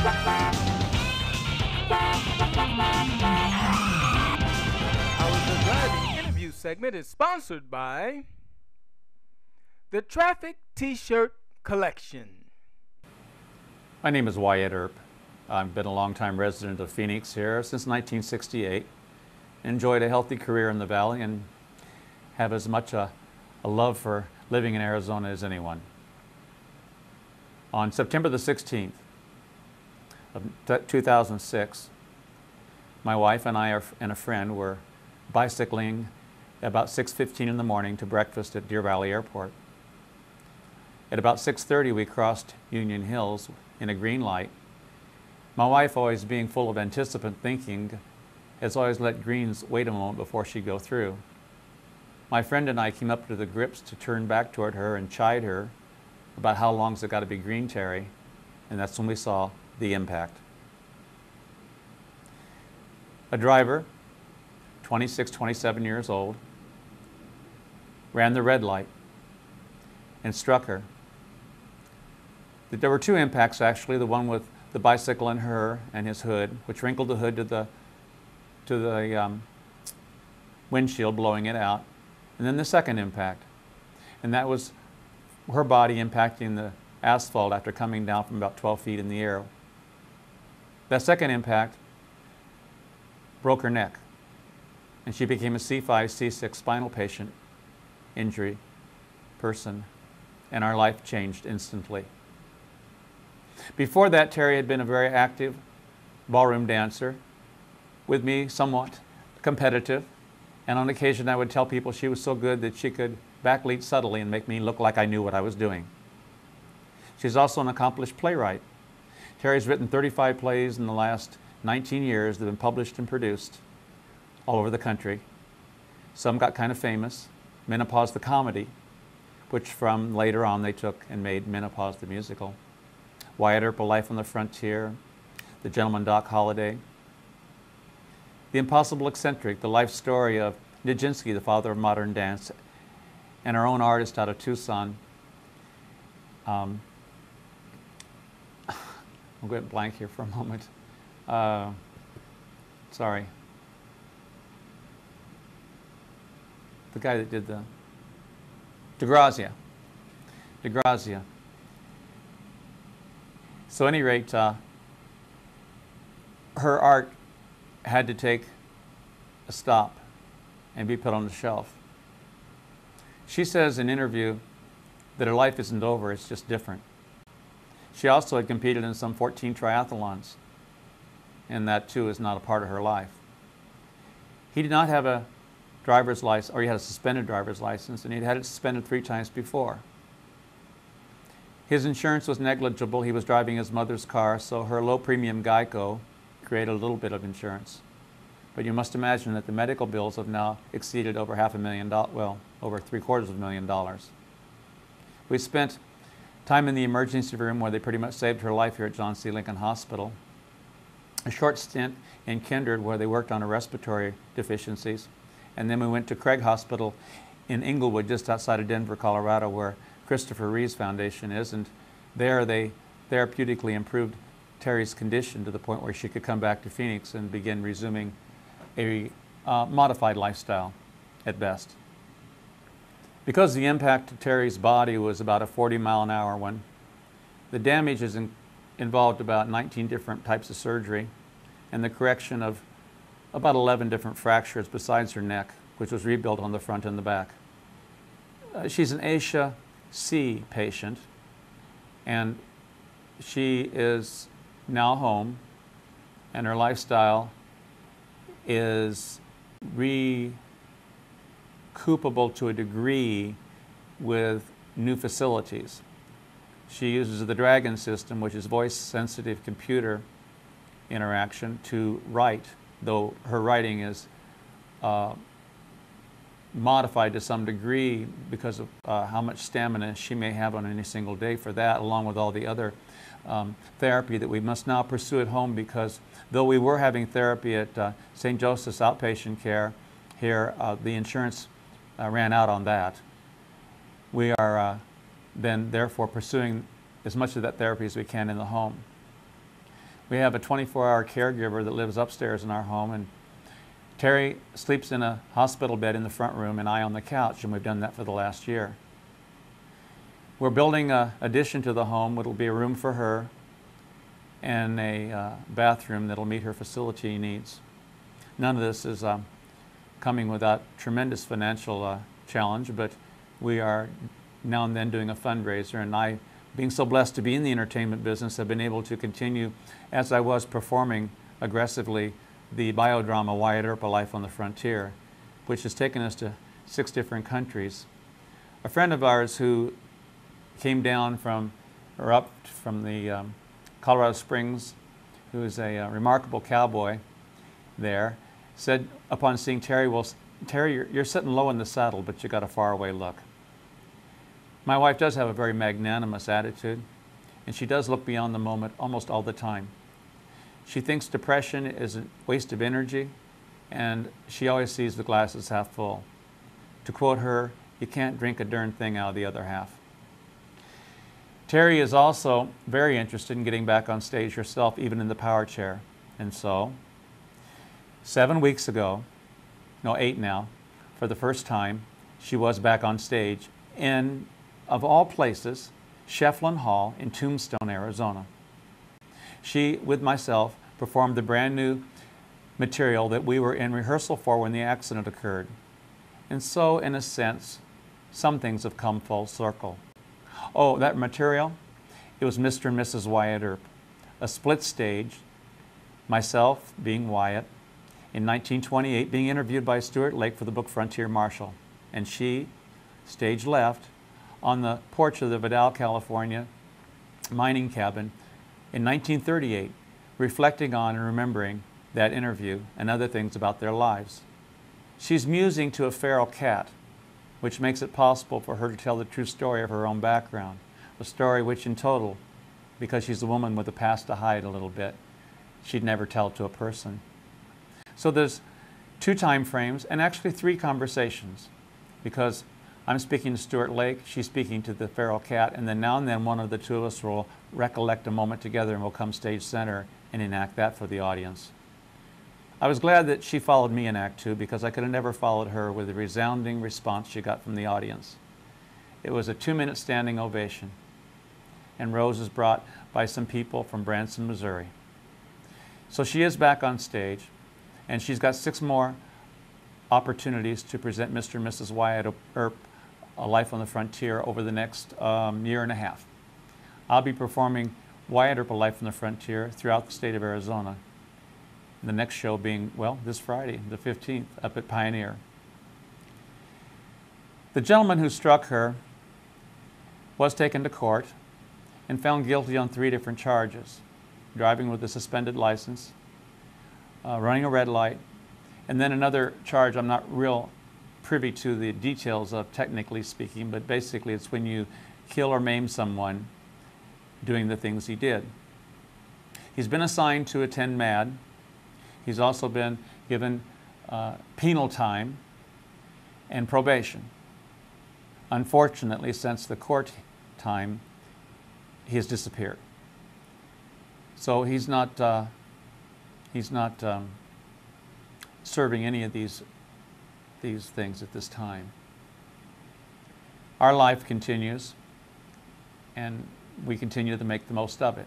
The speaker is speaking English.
Our driving interview segment is sponsored by the Traffic T-Shirt Collection. My name is Wyatt Earp. I've been a longtime resident of Phoenix here since 1968. Enjoyed a healthy career in the Valley and have as much a love for living in Arizona as anyone. On September the 16th of 2006, my wife and I and a friend were bicycling at about 6:15 in the morning to breakfast at Deer Valley Airport. At about 6:30 we crossed Union Hills in a green light. My wife, always being full of anticipant thinking, has always let greens wait a moment before she'd go through. My friend and I came up to the grips to turn back toward her and chide her about how long's it got to be green, Terry, and that's when we saw the impact. A driver, 26, 27 years old, ran the red light and struck her. There were two impacts actually, the one with the bicycle and her and his hood, which wrinkled the hood to the windshield, blowing it out, and then the second impact, and that was her body impacting the asphalt after coming down from about 12 feet in the air. That second impact broke her neck, and she became a C5, C6 spinal patient injury person, and our life changed instantly. Before that, Terry had been a very active ballroom dancer, with me somewhat competitive, and on occasion I would tell people she was so good that she could backlead subtly and make me look like I knew what I was doing. She's also an accomplished playwright. Terry's written 35 plays in the last 19 years that have been published and produced all over the country. Some got kind of famous. Menopause the Comedy, which from later on they took and made Menopause the Musical. Wyatt Earp, A Life on the Frontier, The Gentleman Doc Holliday. The Impossible Eccentric, the life story of Nijinsky, the father of modern dance, and our own artist out of Tucson. I'll go blank here for a moment. Sorry. The guy that did the DeGrazia. So at any rate, her art had to take a stop and be put on the shelf. She says in an interview that her life isn't over, it's just different. She also had competed in some 14 triathlons, and that too is not a part of her life. He did not have a driver's license, or he had a suspended driver's license, and he'd had it suspended 3 times before. His insurance was negligible. He was driving his mother's car, so her low premium Geico created a little bit of insurance. But you must imagine that the medical bills have now exceeded over $500,000, well, over $750,000. We spent time in the emergency room where they pretty much saved her life here at John C. Lincoln Hospital. A short stint in Kindred where they worked on her respiratory deficiencies. And then we went to Craig Hospital in Inglewood, just outside of Denver, Colorado, where Christopher Reeves Foundation is, and there they therapeutically improved Terry's condition to the point where she could come back to Phoenix and begin resuming a modified lifestyle at best. Because the impact to Terry's body was about a 40-mile-an-hour one, the damage involved about 19 different types of surgery and the correction of about 11 different fractures besides her neck, which was rebuilt on the front and the back. She's an ASHA C patient, and she is now home, and her lifestyle is recoupable to a degree with new facilities. She uses the Dragon system, which is voice-sensitive computer interaction, to write, though her writing is modified to some degree because of how much stamina she may have on any single day for that, along with all the other therapy that we must now pursue at home, because though we were having therapy at St. Joseph's outpatient care here, the insurance ran out on that. We are then therefore pursuing as much of that therapy as we can in the home. We have a 24-hour caregiver that lives upstairs in our home, and Terry sleeps in a hospital bed in the front room and I on the couch, and we've done that for the last year. We're building an addition to the home. It'll be a room for her and a bathroom that'll meet her facility needs. None of this is coming without tremendous financial challenge, but we are now and then doing a fundraiser, and I, being so blessed to be in the entertainment business, have been able to continue, as I was performing aggressively, the biodrama Wyatt Earp, A Life on the Frontier, which has taken us to 6 different countries. A friend of ours who came down from, or up from the Colorado Springs, who is a remarkable cowboy there, said upon seeing Terry, well, Terry, you're sitting low in the saddle, but you got a faraway look. My wife does have a very magnanimous attitude, and she does look beyond the moment almost all the time. She thinks depression is a waste of energy, and she always sees the glass as half full. To quote her, you can't drink a darn thing out of the other half. Terry is also very interested in getting back on stage herself, even in the power chair. And so, 7 weeks ago, no, 8 now, for the first time, she was back on stage in, of all places, Shefflin Hall in Tombstone, Arizona. She, with myself, performed the brand new material that we were in rehearsal for when the accident occurred. And so, in a sense, some things have come full circle. Oh, that material? It was Mr. and Mrs. Wyatt Earp, a split stage, myself being Wyatt, in 1928 being interviewed by Stuart Lake for the book Frontier Marshal, and she, stage left, on the porch of the Vidal, California mining cabin in 1938, reflecting on and remembering that interview and other things about their lives. She's musing to a feral cat, which makes it possible for her to tell the true story of her own background, a story which in total, because she's a woman with a past to hide a little bit, she'd never tell to a person. So there's 2 time frames and actually 3 conversations, because I'm speaking to Stuart Lake, she's speaking to the feral cat, and then now and then one of the 2 of us will recollect a moment together and we'll come stage center and enact that for the audience. I was glad that she followed me in Act 2 because I could have never followed her with the resounding response she got from the audience. It was a 2-minute standing ovation, and roses brought by some people from Branson, Missouri. So she is back on stage, and she's got 6 more opportunities to present Mr. and Mrs. Wyatt Earp, A Life on the Frontier, over the next year and a half. I'll be performing Wyatt Earp, A Life on the Frontier throughout the state of Arizona. The next show being, well, this Friday, the 15th, up at Pioneer. The gentleman who struck her was taken to court and found guilty on 3 different charges: driving with a suspended license, running a red light, and then another charge I'm not real privy to the details of, technically speaking, but basically it's when you kill or maim someone doing the things he did. He's been assigned to attend MAD. He's also been given penal time and probation. Unfortunately, since the court time, he has disappeared. So he's not serving any of these things at this time. Our life continues, and we continue to make the most of it.